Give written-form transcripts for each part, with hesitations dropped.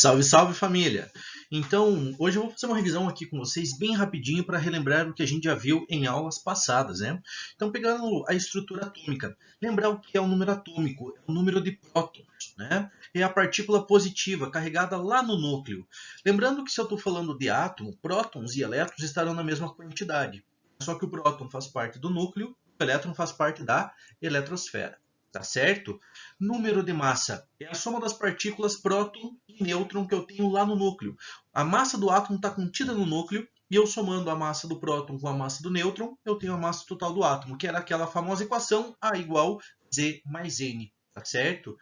Salve, salve família! Então, hoje eu vou fazer uma revisão aqui com vocês bem rapidinho para relembrar o que a gente já viu em aulas passadas, né? Então, pegando a estrutura atômica, lembrar o que é o número atômico, é o número de prótons, né? É a partícula positiva carregada lá no núcleo. Lembrando que se eu estou falando de átomo, prótons e elétrons estarão na mesma quantidade. Só que o próton faz parte do núcleo, o elétron faz parte da eletrosfera. Tá certo? Número de massa é a soma das partículas próton e nêutron que eu tenho lá no núcleo. A massa do átomo está contida no núcleo e eu somando a massa do próton com a massa do nêutron, eu tenho a massa total do átomo, que era aquela famosa equação A igual Z mais N. Tá certo?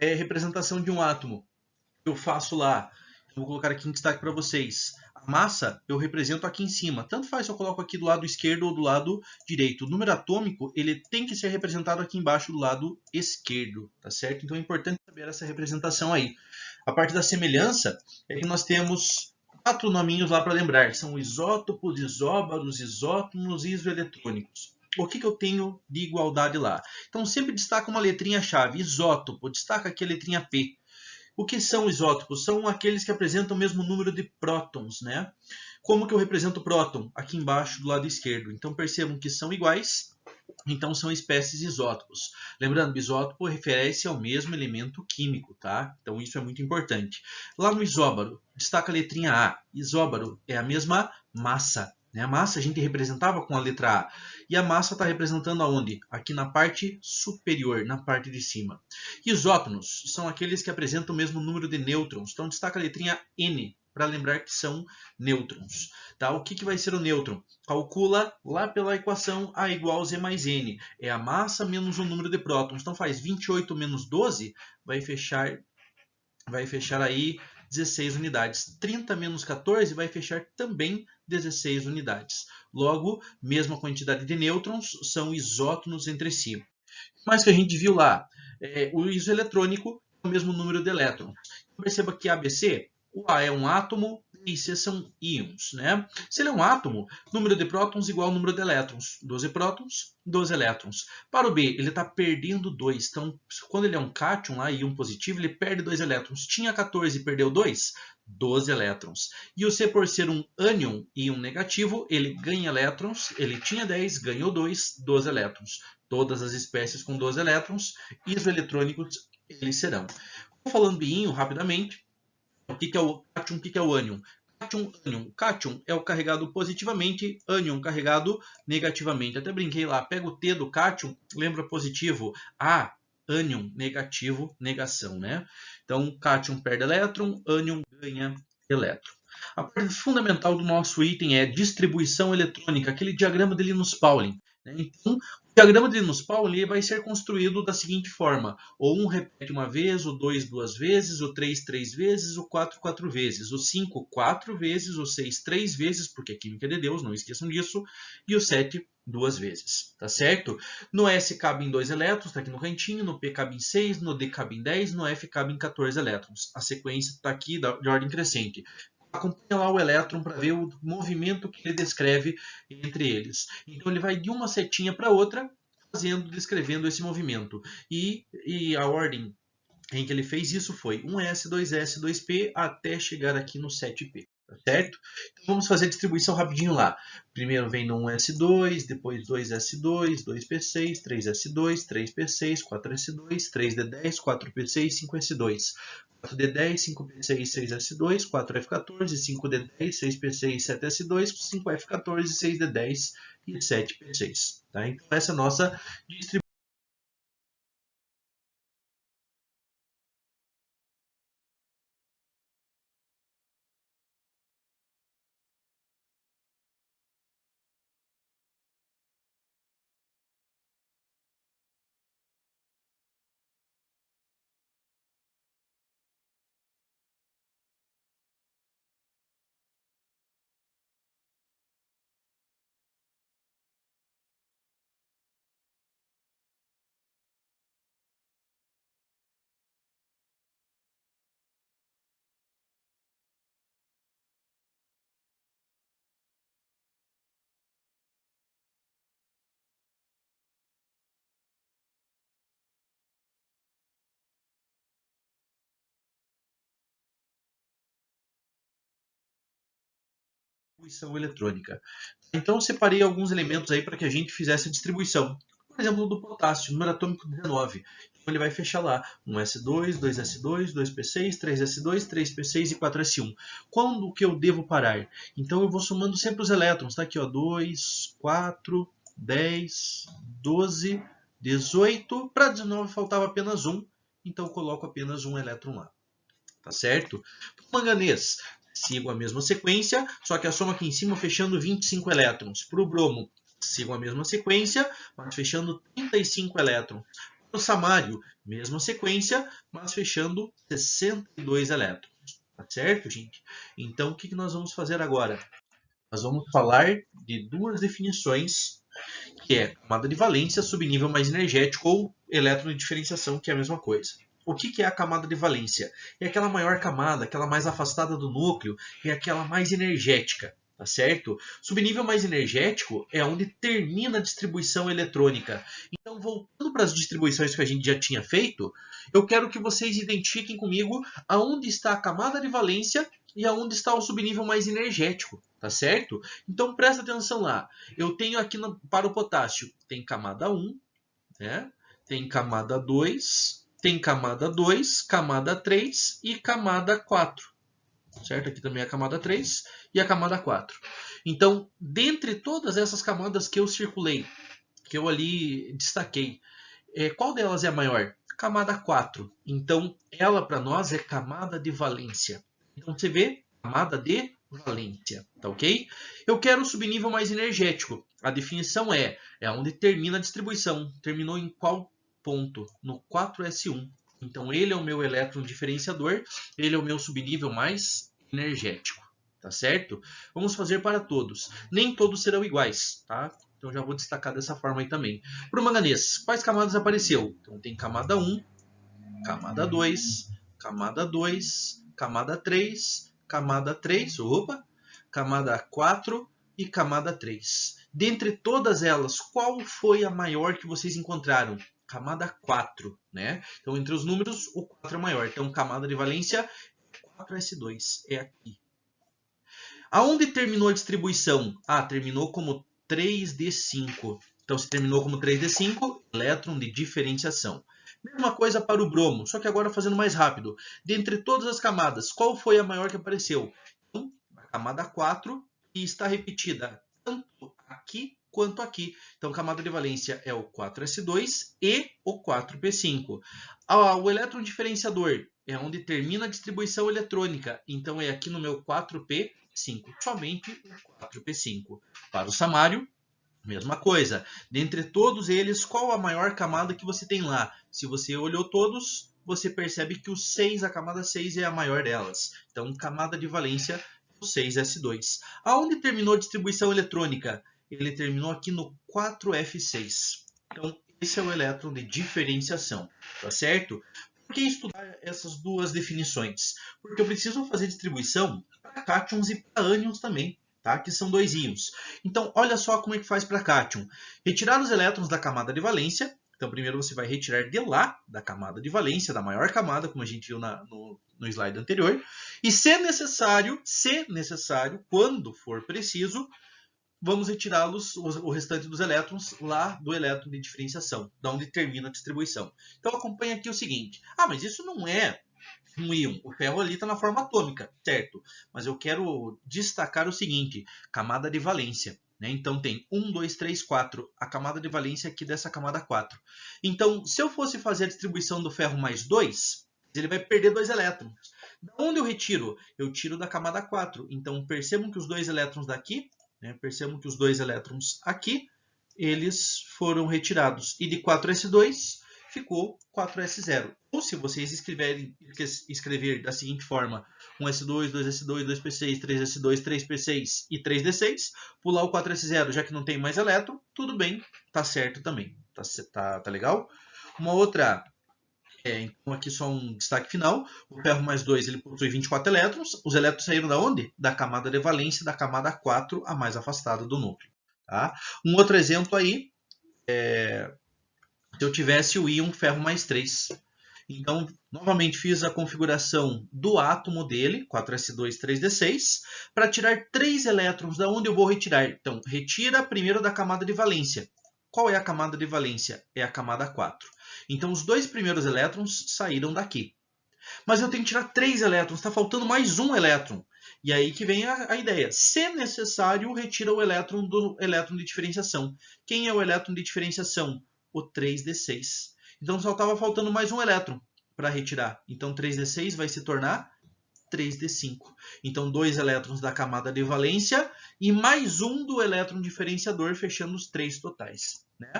É representação de um átomo. Eu faço lá, vou colocar aqui em destaque para vocês. A massa eu represento aqui em cima. Tanto faz se eu coloco aqui do lado esquerdo ou do lado direito. O número atômico ele tem que ser representado aqui embaixo do lado esquerdo, tá certo? Então é importante saber essa representação aí. A parte da semelhança é que nós temos 4 nominhos lá para lembrar. São isótopos, isóbaros, isótonos e isoeletrônicos. O que eu tenho de igualdade lá? Então sempre destaca uma letrinha-chave. Isótopo, destaca aqui a letrinha P. O que são isótopos? São aqueles que apresentam o mesmo número de prótons, né? Como que eu represento o próton? Aqui embaixo do lado esquerdo. Então percebam que são iguais, então são espécies isótopos. Lembrando, isótopo refere-se ao mesmo elemento químico, tá? Então isso é muito importante. Lá no isóbaro, destaca a letrinha A. Isóbaro é a mesma massa. A massa a gente representava com a letra A. E a massa está representando aonde? Aqui na parte superior, na parte de cima. Isótonos são aqueles que apresentam o mesmo número de nêutrons. Então destaca a letrinha N, para lembrar que são nêutrons. Tá? O que vai ser o nêutron? Calcula lá pela equação A igual a Z mais N. É a massa menos o número de prótons. Então faz 28 menos 12, vai fechar aí 16 unidades. 30 menos 14 vai fechar também 16 unidades. Logo, mesma quantidade de nêutrons, são isótonos entre si. Mas que a gente viu lá, o isoeletrônico é o mesmo número de elétrons. Perceba que ABC, o A é um átomo, B e C são íons, né? Se ele é um átomo, número de prótons igual ao número de elétrons. 12 prótons, 12 elétrons. Para o B, ele está perdendo 2. Então, quando ele é um cátion, lá, íon positivo, ele perde 2 elétrons. Tinha 14 e perdeu 2? 12 elétrons. E o C, por ser um ânion, íon negativo, ele ganha elétrons. Ele tinha 10, ganhou 2, 12 elétrons. Todas as espécies com 12 elétrons, isoeletrônicos eles serão. Falando de íon rapidamente, o que é o cátion, o que é o ânion? Cátion, ânion. Cátion é o carregado positivamente, ânion carregado negativamente. Até brinquei lá, pega o T do cátion, lembra positivo. A, ânion, negativo, negação, né? Então, cátion perde elétron, ânion ganha elétron. A parte fundamental do nosso item é distribuição eletrônica, aquele diagrama de Linus-Pauling. Então, o diagrama de Linus-Pauling vai ser construído da seguinte forma: o 1 repete uma vez, o 2 duas vezes, o 3 três vezes, o 4 quatro vezes, o 5 quatro vezes, o 6 três vezes, porque química é de Deus, não esqueçam disso, e o 7 duas vezes, tá certo? No S cabe em 2 elétrons, tá aqui no cantinho, no P cabe em 6, no D cabe em 10, no F cabe em 14 elétrons. A sequência está aqui de ordem crescente. Acompanha lá o elétron para ver o movimento que ele descreve entre eles. Então ele vai de uma setinha para outra, descrevendo esse movimento. E a ordem em que ele fez isso foi 1S, 2S, 2P até chegar aqui no 7P. Tá certo? Então vamos fazer a distribuição rapidinho lá. Primeiro vem no 1S2, depois 2S2, 2P6, 3S2, 3P6, 4S2, 3D10, 4P6, 5S2. 4D10, 5P6, 6S2, 4F14, 5D10, 6P6, 7S2, 5F14, 6D10 e 7P6. Tá? Então essa é a nossa distribuição. distribuição eletrônica. Então eu separei alguns elementos aí para que a gente fizesse a distribuição. Por exemplo, do potássio, número atômico 19. Então ele vai fechar lá 1s2, 2s2, 2p6, 3s2, 3p6 e 4s1. Quando que eu devo parar? Então eu vou somando sempre os elétrons. Tá aqui, ó, 2, 4, 10, 12, 18. Para 19 faltava apenas 1, então eu coloco apenas um elétron lá. Tá certo? Para o manganês, sigo a mesma sequência, só que a soma aqui em cima fechando 25 elétrons. Para o bromo, sigo a mesma sequência, mas fechando 35 elétrons. Para o samário, mesma sequência, mas fechando 62 elétrons. Tá certo, gente? Então, o que nós vamos fazer agora? Nós vamos falar de duas definições, que é camada de valência, subnível mais energético ou elétron de diferenciação, que é a mesma coisa. O que é a camada de valência? É aquela maior camada, aquela mais afastada do núcleo, é aquela mais energética, tá certo? Subnível mais energético é onde termina a distribuição eletrônica. Então, voltando para as distribuições que a gente já tinha feito, eu quero que vocês identifiquem comigo aonde está a camada de valência e aonde está o subnível mais energético, tá certo? Então, presta atenção lá. Eu tenho aqui para o potássio, tem camada 1, né? Tem camada 2, tem camada 2, camada 3 e camada 4. Certo? Aqui também é a camada 3 e a camada 4. Então, dentre todas essas camadas que eu circulei, que eu ali destaquei, qual delas é a maior? Camada 4. Então, ela para nós é camada de valência. Então, você vê, camada de valência, tá ok? Eu quero o subnível mais energético. A definição é onde termina a distribuição. Terminou em qual ponto? No 4s1. Então, ele é o meu elétron diferenciador, ele é o meu subnível mais energético, tá certo? Vamos fazer para todos. Nem todos serão iguais, tá? Então, já vou destacar dessa forma aí também. Para o manganês, quais camadas apareceu? Então, tem camada 1, camada 2, camada 2, camada 3, camada 3, opa, camada 4 e camada 3. Dentre todas elas, qual foi a maior que vocês encontraram? Camada 4, né? Então, entre os números, o 4 é maior. Então, camada de valência 4s2 é aqui. Aonde terminou a distribuição? Ah, terminou como 3d5. Então, se terminou como 3d5, elétron de diferenciação. Mesma coisa para o bromo, só que agora fazendo mais rápido. Dentre todas as camadas, qual foi a maior que apareceu? Então, a camada 4, e está repetida tanto aqui quanto aqui. Então, camada de valência é o 4s2 e o 4p5. O elétron diferenciador é onde termina a distribuição eletrônica. Então, é aqui no meu 4p5, somente o 4p5. Para o samário, mesma coisa. Dentre todos eles, qual a maior camada que você tem lá? Se você olhou todos, você percebe que o 6, a camada 6 é a maior delas. Então, camada de valência, o 6s2. Aonde terminou a distribuição eletrônica? Ele terminou aqui no 4f6. Então, esse é o elétron de diferenciação, tá certo? Por que estudar essas duas definições? Porque eu preciso fazer distribuição para cátions e para ânions também, tá? Que são dois íons. Então, olha só como é que faz para cátion. Retirar os elétrons da camada de valência. Então, primeiro você vai retirar de lá, da camada de valência, da maior camada, como a gente viu no slide anterior. E se necessário, quando for preciso, vamos retirá-los, o restante dos elétrons, lá do elétron de diferenciação, da onde termina a distribuição. Então, acompanha aqui o seguinte. Ah, mas isso não é um íon. O ferro ali está na forma atômica, certo? Mas eu quero destacar o seguinte, camada de valência. Né? Então, tem 1, 2, 3, 4. A camada de valência aqui dessa camada 4. Então, se eu fosse fazer a distribuição do ferro mais 2, ele vai perder 2 elétrons. Da onde eu retiro? Eu tiro da camada 4. Então, percebam que os 2 elétrons daqui, né? Percebam que os 2 elétrons aqui, eles foram retirados. E de 4s2 ficou 4s0. Ou se vocês escrever da seguinte forma, 1s2, 2s2, 2p6, 3s2, 3p6 e 3d6, pular o 4s0, já que não tem mais elétron, tudo bem, tá certo também. Tá legal? Uma outra... então aqui só um destaque final. O ferro mais 2 ele possui 24 elétrons. Os elétrons saíram da onde? Da camada de valência, da camada 4, a mais afastada do núcleo. Tá? Um outro exemplo aí, se eu tivesse o íon ferro mais 3. Então, novamente fiz a configuração do átomo dele, 4s2, 3d6, para tirar 3 elétrons. Da onde eu vou retirar? Então, retira primeiro da camada de valência. Qual é a camada de valência? É a camada 4. Então, os 2 primeiros elétrons saíram daqui. Mas eu tenho que tirar 3 elétrons, está faltando mais um elétron. E aí que vem a ideia. Se necessário, retira o elétron do elétron de diferenciação. Quem é o elétron de diferenciação? O 3d6. Então só estava faltando mais um elétron para retirar. Então 3d6 vai se tornar 3d5. Então 2 elétrons da camada de valência e mais um do elétron diferenciador, fechando os 3 totais. Né?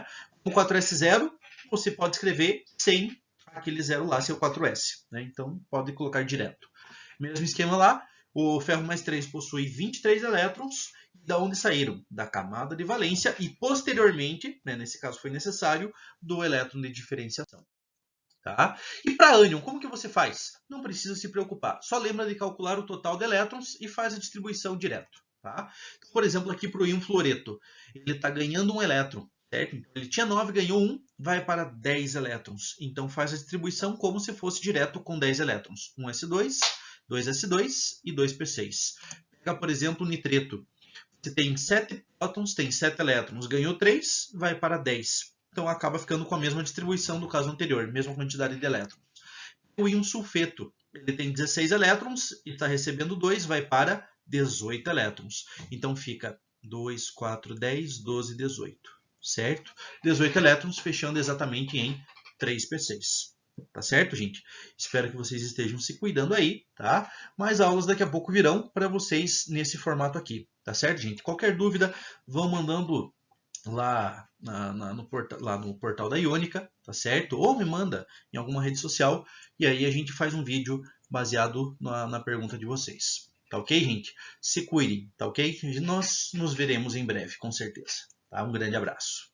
O 4s0 você pode escrever sem aquele zero lá, seu 4s. Né? Então pode colocar direto. Mesmo esquema lá, o ferro mais 3 possui 23 elétrons. Da onde saíram? Da camada de valência e posteriormente, né, nesse caso foi necessário, do elétron de diferenciação. Tá? E para ânion, como que você faz? Não precisa se preocupar. Só lembra de calcular o total de elétrons e faz a distribuição direto. Tá? Então, por exemplo, aqui para o íon fluoreto, ele está ganhando um elétron. Certo? Então, ele tinha 9, ganhou 1, vai para 10 elétrons. Então faz a distribuição como se fosse direto com 10 elétrons. 1s2, 2s2 e 2p6. Pega, por exemplo, o nitreto. Você tem 7 prótons, tem 7 elétrons. Ganhou 3, vai para 10. Então acaba ficando com a mesma distribuição do caso anterior, mesma quantidade de elétrons. O íon sulfeto, ele tem 16 elétrons e está recebendo 2, vai para 18 elétrons. Então fica 2, 4, 10, 12, 18. Certo? 18 elétrons, fechando exatamente em 3p6. Tá certo, gente? Espero que vocês estejam se cuidando aí, tá? Mais aulas daqui a pouco virão para vocês nesse formato aqui, tá certo, gente? Qualquer dúvida, vão mandando lá, lá no portal da Iônica, tá certo? Ou me manda em alguma rede social e aí a gente faz um vídeo baseado na pergunta de vocês. Tá ok, gente? Se cuidem, tá ok? Nós nos veremos em breve, com certeza. Tá? Um grande abraço.